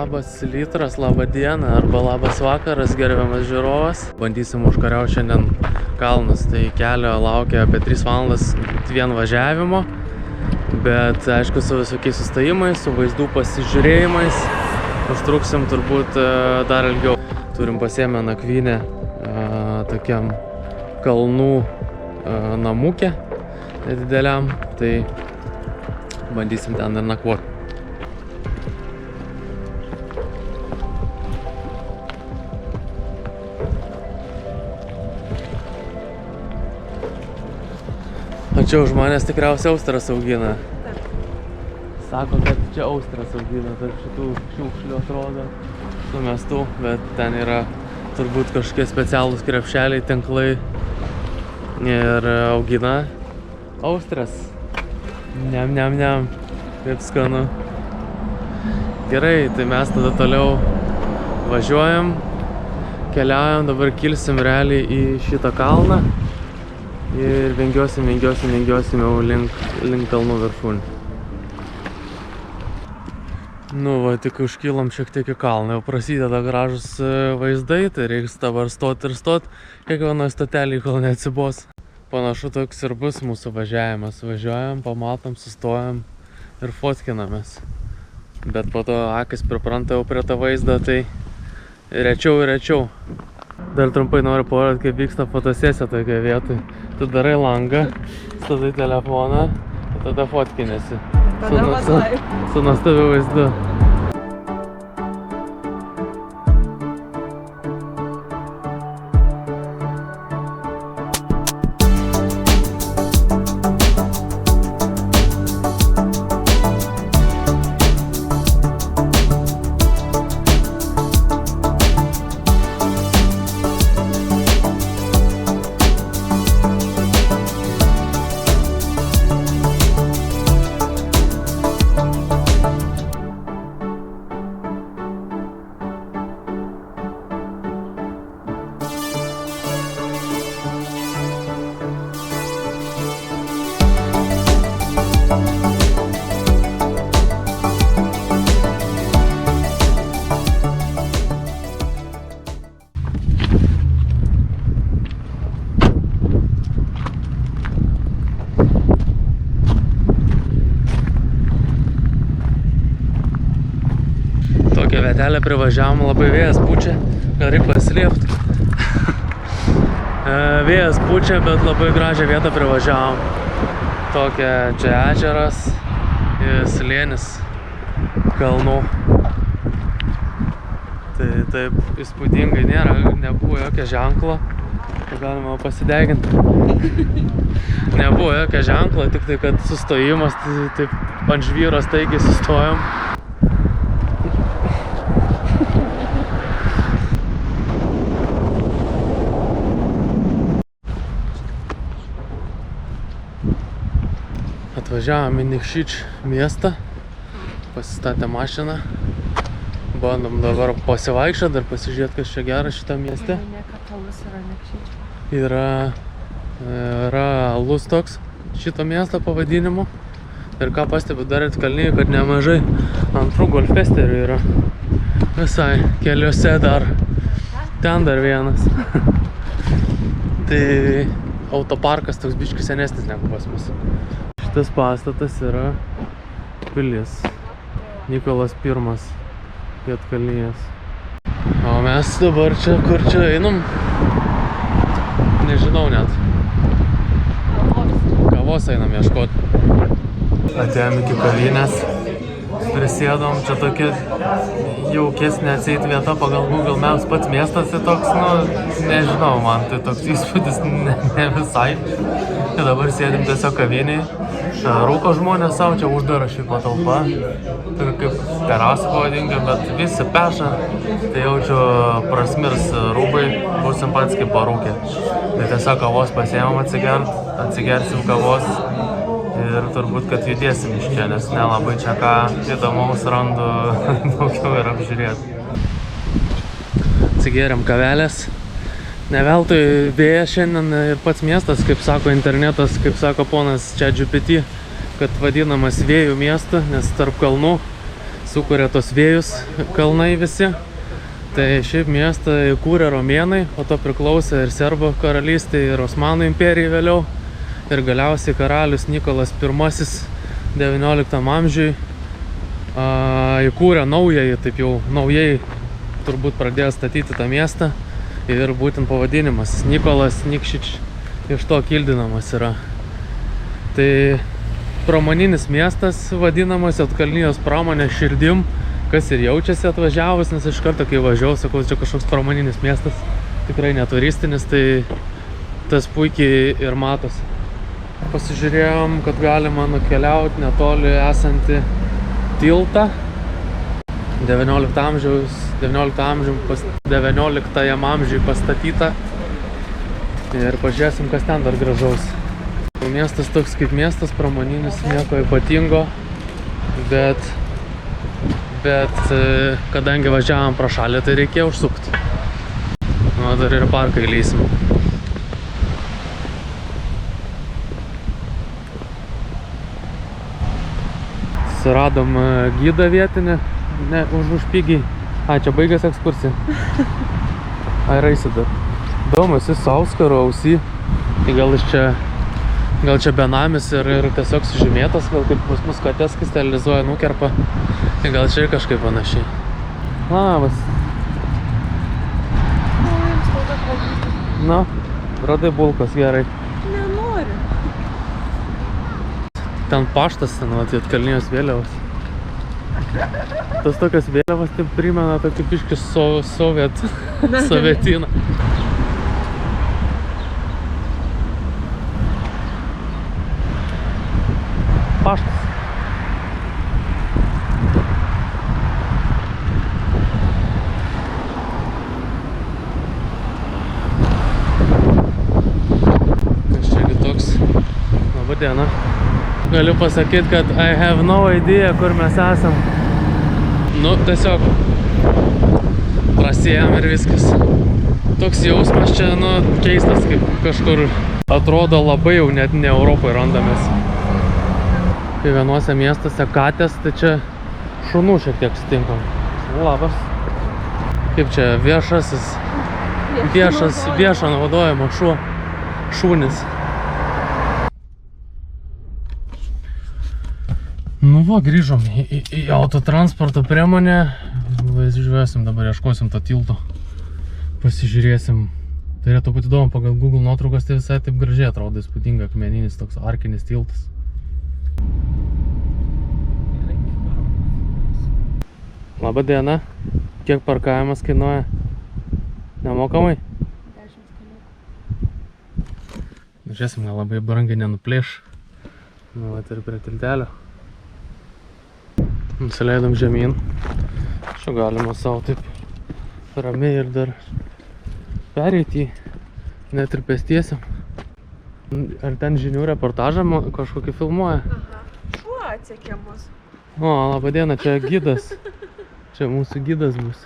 Labas rytas, laba diena arba labas vakaras, gerbiamas žiūrovas. Bandysim užkariauti šiandien kalnus. Tai kelio laukia apie 3 valandas vien važiavimo. Bet aišku, su visokiais sustojimais, su vaizdų pasižiūrėjimais užtruksim turbūt dar ilgiau. Turim pasiėmę nakvynę tokiam kalnų namukė nedideliam. Tai bandysim ten ir nakvoti. O čia už manęs tikriausiai austras augina. Sako, kad čia austras augina, tarp šitų šiukšlių atrodo sumestų, bet ten yra turbūt kažkokie specialūs krepšeliai, tinklai ir augina austras. Niam, kaip skanu. Gerai, tai mes tada toliau važiuojam, keliaujam, dabar kilsim realiai į šitą kalną. Ir vingiosim jau link kalnų viršūnį. Nu va, tik užkylam šiek tiek į kalną, jau prasideda gražus vaizdai, tai reiks dabar stot ir stot kiekvienoje stotelėje, kol neatsibos. Panašu toks ir bus mūsų važiavimas. Važiuojam, pamatom, sustojam ir fotkinamės. Bet po to akis pripranta jau prie tą vaizdą, tai rečiau ir rečiau. Dar trumpai noriu parodyti, kaip vyksta fotosesija tokioje vietoje. Tu darai langą, stadai telefoną, tada fotkinėsi. Su nuostabiu vaizdu. Tokią vietelę privažiavom, labai vėjas pučia, gal reik paslėpti. Vėjas pučia, bet labai gražią vietą privažiavom. Tokia čia ežeras ir slėnis kalnų. Tai taip įspūdingai nebuvo jokio ženklo. Tai galima pasideginti. Nebuvo jokio ženklo, tik tai kad sustojimas, taip ant žvyro staigiai sustojom. Atvažiavom į Nikšič miestą, pasistatė mašiną, bandom dabar pasivaikščioti, dar pasižiūrėti, kas čia gera šitam mieste. Alus yra Nikšič. Yra alus toks šito miesto pavadinimu. Ir ką pastebiu dar atkalnyje, kad nemažai antrų golfesterių yra. Visai keliuose dar. Ten dar vienas. Tai autoparkas toks biškį senesnis negu pas mus. Šitas pastatas yra pilis. Nikolas I Pietkalnyjas. O mes dabar čia, kur čia einam? Nežinau net. Kavos einam ieškoti. Atėjom iki kavinės. Prisėdom, čia tokia jaukesnė atseit vieta pagal Google Maps, pats miestas tai toks, nežinau, man tai toks įspūdis ne visai. Ir dabar sėdim tiesiog kaviniai, rūko žmonės savo, čia uždara šį patalpa, tai kaip terasą pavadinga, bet visi peša, tai jaučiu prasmirs rūbai, būsim pats kaip parūkė. Tai tiesiog kavos pasiėmam atsigersim kavos. Ir turbūt, kad judėsim iš čia, nes nelabai čia ką įdomaus randu daugiau ir apžiūrėti. Atsigėrėm kavelės. Ne veltui vėjas šiandien ir pats miestas, kaip sako internetas, kaip sako ponas ChatGPT, kad vadinamas vėjų miestu, nes tarp kalnų sukuria tos vėjus kalnai visi. Tai šiaip miestą įkūrė romėnai, o to priklausė ir Serbų karalystė, ir Osmanų imperija vėliau. Ir galiausiai karalius Nikolas I 19 amžiui įkūrė naujai, taip jau naujai turbūt pradėjo statyti tą miestą. Ir būtent pavadinimas Nikolas Nikšič iš to kildinamas yra. Tai pramoninis miestas vadinamas Juodkalnijos pramonės širdim, kas ir jaučiasi atvažiavus, nes iš karto kai važiavau, sakau, čia kažkoks pramoninis miestas, tikrai neturistinis, tai tas puikiai ir matosi. Pasižiūrėjom, kad galima nukeliauti netoli esantį tiltą 19 amžiui pastatytą ir pažiūrėsim, kas ten dar gražaus. Miestas toks kaip miestas, pramoninis, nieko ypatingo, bet kadangi važiavom pro šalį, tai reikėjo užsukti. Nu, dar ir parką įlysim. Suradom gydą vietinį, ne, už pigiai. Čia baigęs ekskursija. Raisi dar. Domas, jis su Auskaru ausy. Tai gal čia benamis ir tiesiog sužymėtas, gal kaip pas mus katės, kai sterilizuoja, nukerpa. Tai gal čia ir kažkaip panašiai. Labas. Na, radai bulkos, gerai. Nenoriu. Ten paštas, ten Juodkalnijos vėliavos. Tas tokios vėliavos taip primena tokį biškį sovietiną. Paštas. Kas čiagi toks? Labą dieną. Galiu pasakyti, kad I have no idea, kur mes esam. Nu, tiesiog prasėjom ir viskas. Toks jausmas čia, nu, keistas, kaip kažkur atrodo labai jau net ne Europoje randamės. Kai vienuose miestuose katės, tai čia šunų šiek tiek sutinkam. Labas. Kaip čia viešo naudojimo šunis. Nu va, grįžom į autotransporto priemonę. Važiuosim dabar, ieškosim to tilto. Pasižiūrėsim. Turėtų būti įdomu, pagal Google nuotraukas tai visai taip gražiai atrodo, įspūdinga akmeninis toks arkinis tiltas. Labą dieną. Kiek parkavimas kainuoja? Nemokamai? 10 kaliukų. Žiūrėsim, gal labai brangiai nenuplėš. Nu, vat ir prie tiltelio. Nusileidom žemyn. Čia galima savo taip ramiai ir dar pereiti, net ir pėstiesiam. Ar ten žinių reportažą kažkokį filmuoja? Aha. Šuo atsekė mus. O, labą dieną, čia gidas. Čia mūsų gidas bus.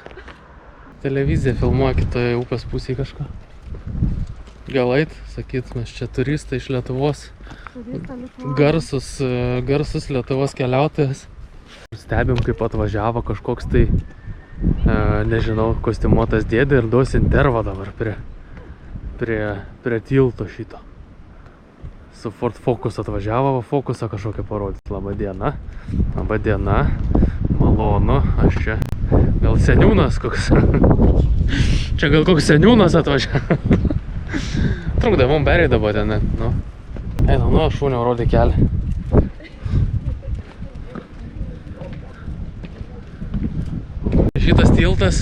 Televizija filmuoja kitoje upės pusėje kažką. Gal eit, sakyt, mes čia turistai iš Lietuvos. Garsus Lietuvos keliautojas. Stebim, kaip atvažiavo kažkoks tai, nežinau, kostiumuotas dėdė ir duos intervą dabar prie tilto šito. Su Ford Focus atvažiavo, Focusą kažkokią parodyti. Labą dieną. Labą dieną. Malonu, aš čia. Gal seniūnas koks. Čia gal koks seniūnas atvažiavo. Trukdė mum pereidavo ten net, nu. Einam, nu, šūnio rodė kelią. Šitas tiltas,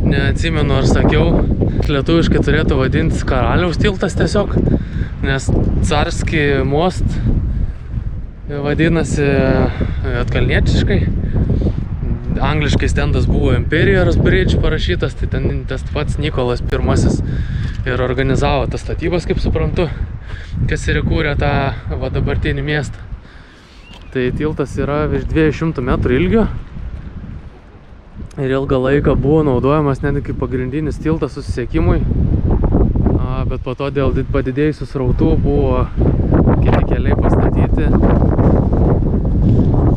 neatsimenu ar sakiau, lietuviškai turėtų vadintis Karaliaus tiltas tiesiog, nes Carski most vadinasi juodkalniečiškai. Angliškai stendas buvo Imperial Bridge parašytas, tai ten tas pats Nikolas I ir organizavo tas statybas, kaip suprantu, kas ir įkūrė tą dabartinį miestą. Tai tiltas yra virš 200 metrų ilgio ir ilgą laiką buvo naudojamas netgi kaip pagrindinis tiltas susisiekimui, bet po to dėl padidėjusių srautų buvo kiti keliai pastatyti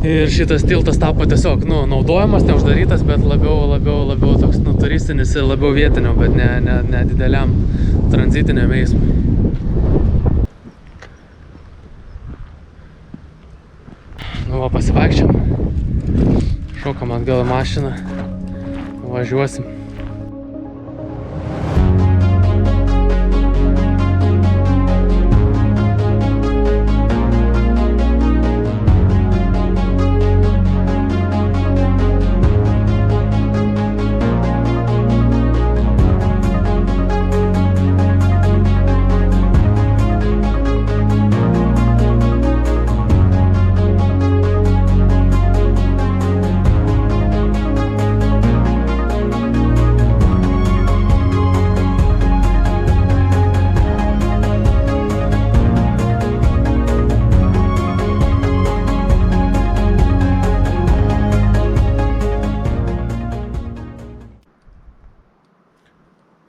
Ir šitas tiltas tapo tiesiog, naudojamas, neuždarytas, bet labiau toks, turistinis ir labiau vietinio, bet ne dideliam tranzitiniam eismui. Va, pasivaikščiam. Šokam atgal į mašiną. Važiuosim.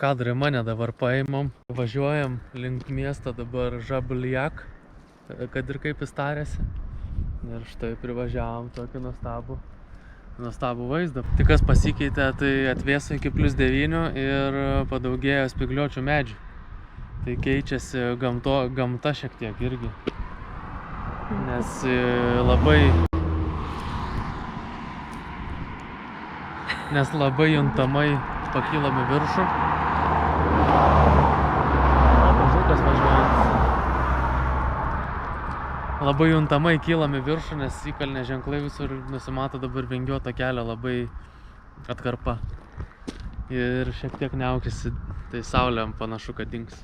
Kadrai mane dabar paimam, važiuojam link miesto dabar Žabuljak, kad ir kaip jis tarėsi. Ir štai privažiavom tokį nuostabų vaizdą. Tik kas pasikeitė, tai atvėso iki +9 ir padaugėjo spygliuočių medžių. Tai keičiasi gamta šiek tiek irgi. Nes labai juntamai pakylam į viršų. Labai juntamai kylam į viršų, nes įkalnės ženklai visur nusimato dabar vingiuoto kelio, labai atkarpa. Ir šiek tiek neaukėsi, tai saulė panašu, kad dings.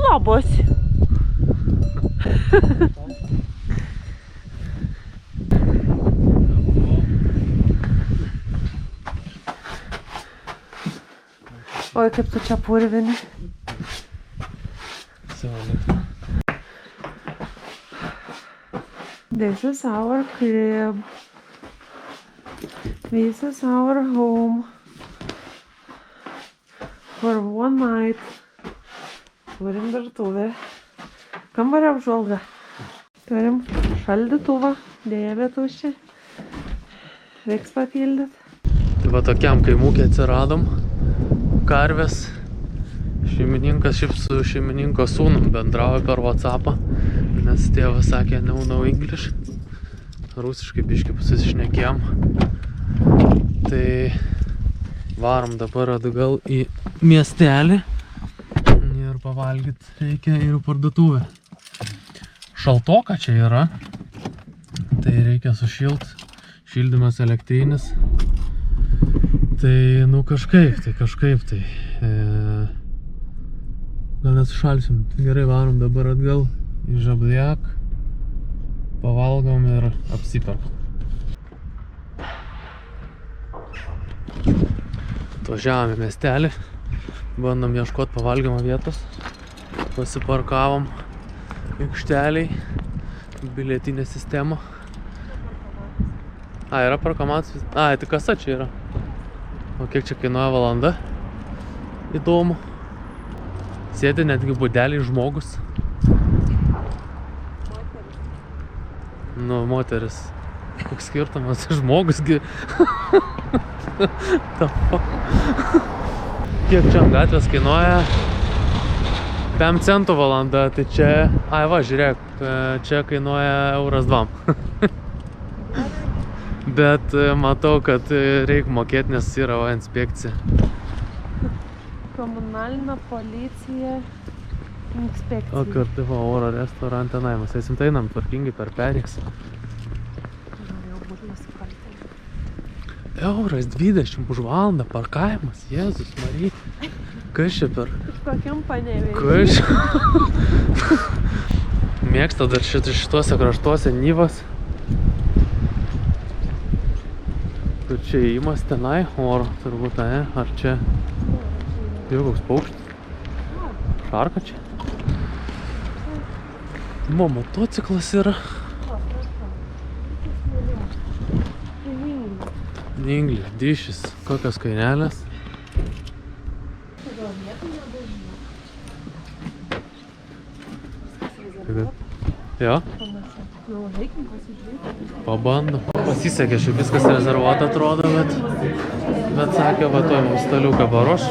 Labas. Oi, kaip tu čia purvini. This is our crib. This is our home. For one night. Turim virtuvę. Kambario apžvalga. Turim šaldytuvą. Dėja, bet tuščia. Reiks papildyti. Tai va tokiam kaimūkė atsiradom. Karvės. Šeimininkas šiaip su šeimininko sūnum bendrauja per WhatsAppą, nes tėvas sakė no English. Rusiškai biškai pasišnekėjom. Tai varom dabar atgal į miestelį ir pavalgyt reikia ir parduotuvę. Šaltoka čia yra, tai reikia sušilt, šildymas elektrinis. Tai nu kažkaip tai. Gal nesušalsim. Gerai, varom dabar atgal į Žabliak, pavalgom ir apsiperkam. Atvažiavom į miestelį, bandom ieškot pavalgymo vietos. Pasiparkavom aikšteliai, bilietinė sistema. Yra parkomatas. Tai kasa čia yra. O kiek čia kainuoja valanda? Įdomu. Sėdi netgi būdeliai žmogus. Nu, moteris. Koks skirtumas, žmogus gi. Kiek čia ant gatvės kainuoja? 5 centų valanda, tai čia... va, žiūrėk, čia kainuoja €2. Bet matau, kad reikia mokėti, nes yra inspekcija. Komunalinė policija inspekcija. O kartu va, oro restorante naimas. Eisim tai einam tvarkingai per perėks. Norėjau būti nusikaltėlė. €20 už valandą parkavimas. Jėzus Marija. Kas čia per... Kokiam Panevėžy. Kas čia? Mėgsta dar šituose kraštuose Nyvas. Kur čia įimas tenai oro turbūt, ne? Ar čia... Jau koks paukštis. Šarka čia. Motociklas yra. Dinglį, dyšis. Kokios kainelės. Jo? Pabandom. Pasisekė, šiaip viskas rezervuota atrodo, bet sakė, va tuoj mums staliuką paruoš.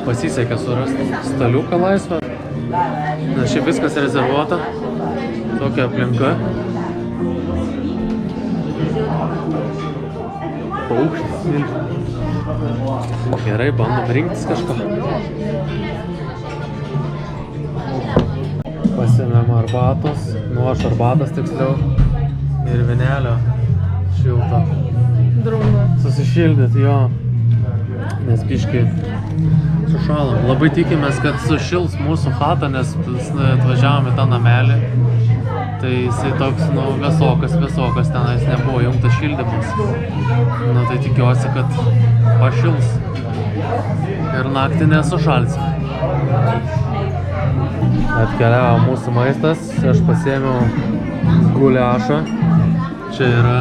Pasisekė surasti staliuką laisvą. Nes šiaip viskas rezervuota. Tokia aplinka. Paukštis milžiniškas. Gerai, bandom rinktis kažką. Pasiėmėm arbatos. Aš arbatas tiksliau. Ir vynelio šilto. Drūna. Susišildyt, jo. Nes biškai sušalom. Labai tikimės, kad sušils mūsų chatą, nes atvažiavom į tą namelį. Tai jisai toks, vėsokas tenais nebuvo jungtas šildymas. Tai tikiuosi, kad pašils. Ir naktį nesušalsim. Atkeliavo mūsų maistas. Aš pasiėmiau guliašą. Čia yra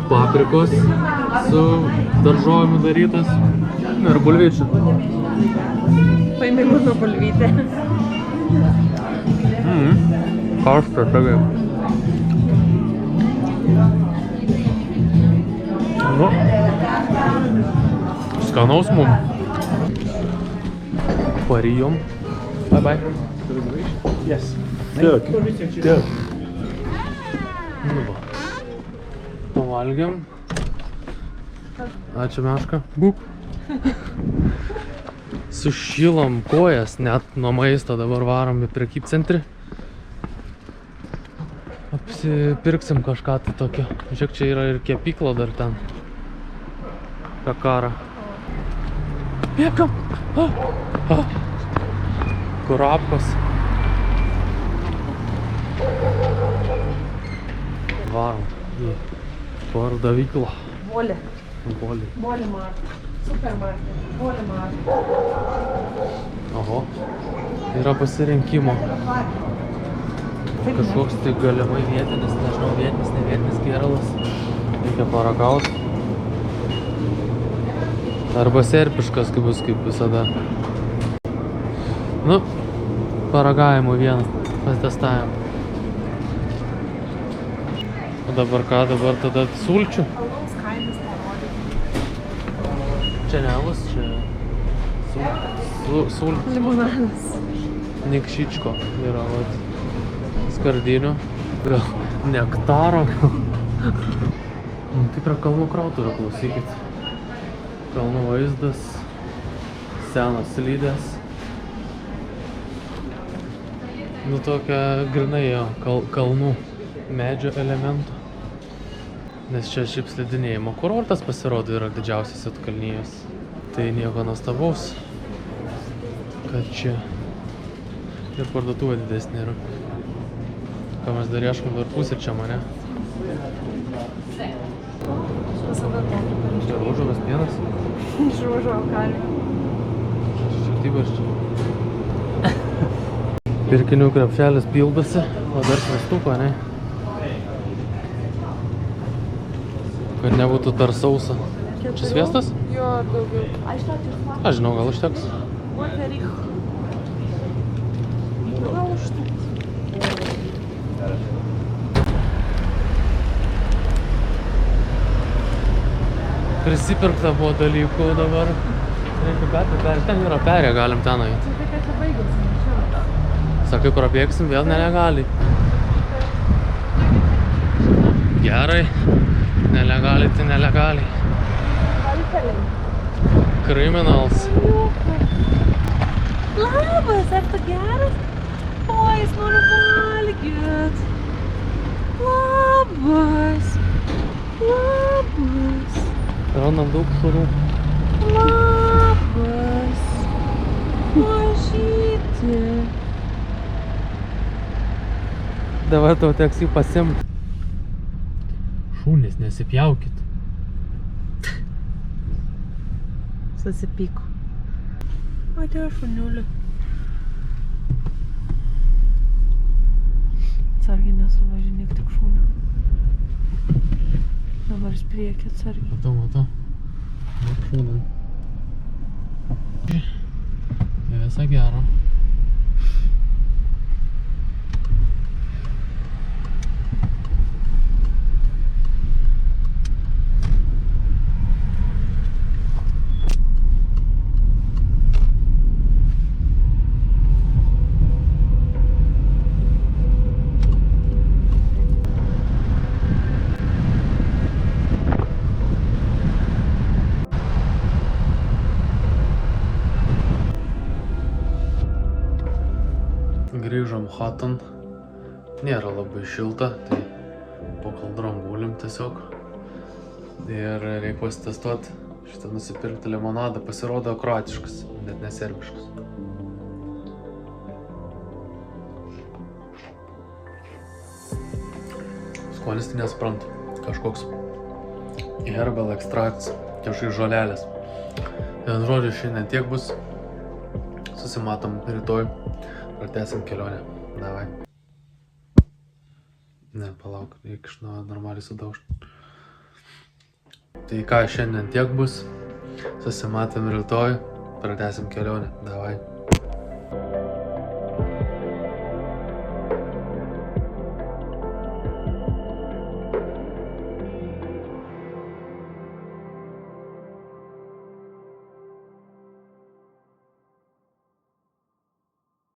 paprikos su daržovėmis darytas ir bulvyčių. Paėmė mano bulvytę. Karšta, tagai. Nu, skanaus mum. Parijom. Bye bye. Yes. Good. Good. Nu va. Pavalgiam. Ačiū Meška. Būk. Sušilom kojas net nuo maisto, dabar varom į prekybcentrį. Apsipirksim kažką tai tokio. Žiūrėk, čia yra ir kepykla dar ten. Kakara. Bėgam! Kurapkos. Varom į pardavyklą. Volė. Volį. Volė market. Supermarket. Volė market. Oho. Yra pasirinkimo. Kažkoks tai galimai vietinis, nežinau, vietinis, ne vietinis gėralas. Reikia paragauti. Arba serbiškas, kaip bus, kaip visada. Nu, paragavimų vieną. Pasitestavim. O dabar ką, dabar tada sulčių? Alaus kainas parodyti. Čia ne alus, čia sulčių. Limonadas. Nikšičko yra, vat, skardinių. Gal nektaro. Tikra kalnų krautuvė, klausykit. Kalnų vaizdas, senos slidės. Nu tokia grinai jo, kalnų medžio elementų. Nes čia šiaip slidinėjimo kurortas pasirodo yra didžiausias Juodkalnijos. Tai nieko nuostabaus, kad čia ir parduotuvė didesnė yra. Ką mes dar ieškom dar pusryčiam, ane? Visada to. Čia ružavas pienas. Išruožo kalį. Šiek tiek barščių. Pirkinių krepšelis pildosi, o dar svestuko, ne? Kad nebūtų dar sausa. Čia sviestas? Jo, ar daugiau. Aš žinau, gal užteks. Moterich. Gal užteks. Prisipirkta buvo dalykų dabar. Reikia perėti, ten yra perė, galim ten eiti. Tai kad čia baigėsi, nežinau. Sakai, kur apėksim, vėl nelegaliai. Gerai. Nelegaliai, tai nelegaliai. Alkeliai. Criminals. Labas, ar tu geras? Oi, jis nori valgyt. Labas. Labas. Randam daug šunų. Labas. Mažytė. Dabar tau teks jį pasimt. Šunys, nesipjaukit. Susipyko. Atėjo šuniulį. Atsargiai nesuvažinėk tik šunio. Dabar priekį atsargiai. Matau. Daug šunų. Visą gerą. Grįžom chatan. Nėra labai šilta, tai po kaldrom gulim tiesiog. Ir reikia pasitestuoti šitą nusipirkti limonadą. Pasirodo kroatiškas, net ne serbiškas. Skonis tai nesprantu. Kažkoks herbal ekstrakts, kažkaip žolelės. Vien žodžiu, šiandien tiek bus. Susimatom rytoj. Pratęsim kelionę. Davai. Ne, palauk, reikia iš naujo normaliai sudaužti. Tai ką, šiandien tiek bus. Susimatom rytoj. Pratęsim kelionę. Davai.